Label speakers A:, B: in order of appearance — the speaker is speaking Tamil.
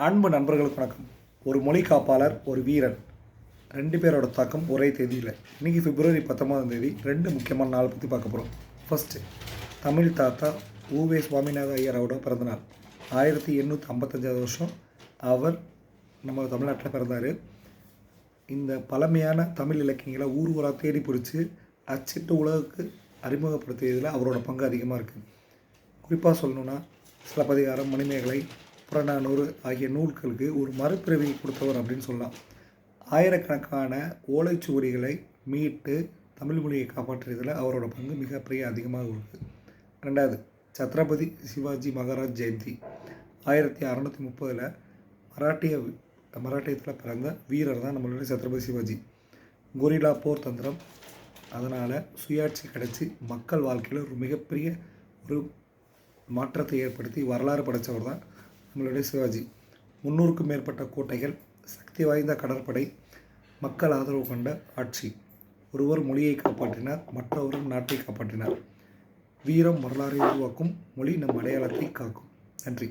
A: அன்பு நண்பர்களுக்கு வணக்கம். ஒரு மொழி காப்பாளர், ஒரு வீரன், 2 பேரோட தாக்கம் ஒரே தேதியில். இன்றைக்கி பிப்ரவரி 19 2 முக்கியமான நாளை பற்றி பார்க்க போகிறோம். ஃபஸ்ட்டு, தமிழ் தாத்தா உவே சுவாமிநாத ஐயரோட பிறந்தநாள். 1855 வருஷம் அவர் நம்ம தமிழ்நாட்டில் பிறந்தார். இந்த பழமையான தமிழ் இலக்கியங்களை ஊர் ஊராக தேடி பிடிச்சி அச்சிட்டு உலகுக்கு அறிமுகப்படுத்தியதில் அவரோட பங்கு அதிகமாக இருக்குது. குறிப்பாக சொல்லணுன்னா சிலப்பதிகாரம், மணிமேகலை, புறநானூறு ஆகிய நூல்களுக்கு ஒரு மறுபிறவியை கொடுத்தவர் அப்படின்னு சொல்லலாம். ஆயிரக்கணக்கான ஓலைச்சுவடிகளை மீட்டு தமிழ் மொழியை காப்பாற்றியதில் அவரோட பங்கு மிகப்பெரிய அதிகமாக இருக்குது. 2வது, சத்ரபதி சிவாஜி மகாராஜ் ஜெயந்தி. 1630 மராட்டியத்தில் பிறந்த வீரர் தான் நம்மளுடைய சத்ரபதி சிவாஜி. கொரில்லா போர் தந்திரம், அதனால் சுயாட்சி கிடச்சி மக்கள் வாழ்க்கையில் ஒரு மிகப்பெரிய ஒரு மாற்றத்தை ஏற்படுத்தி வரலாறு படைத்தவர் தான் நம்மளுடைய சிவாஜி. 300க்கும் மேற்பட்ட கோட்டைகள், சக்தி வாய்ந்த கடற்படை, மக்கள் ஆதரவு கொண்ட ஆட்சி. ஒருவர் மொழியை காப்பாற்றினார், மற்றவரும் நாட்டை காப்பாற்றினார். வீரம் வரலாறை உருவாக்கும், மொழி நம் அடையாளத்தை காக்கும். நன்றி.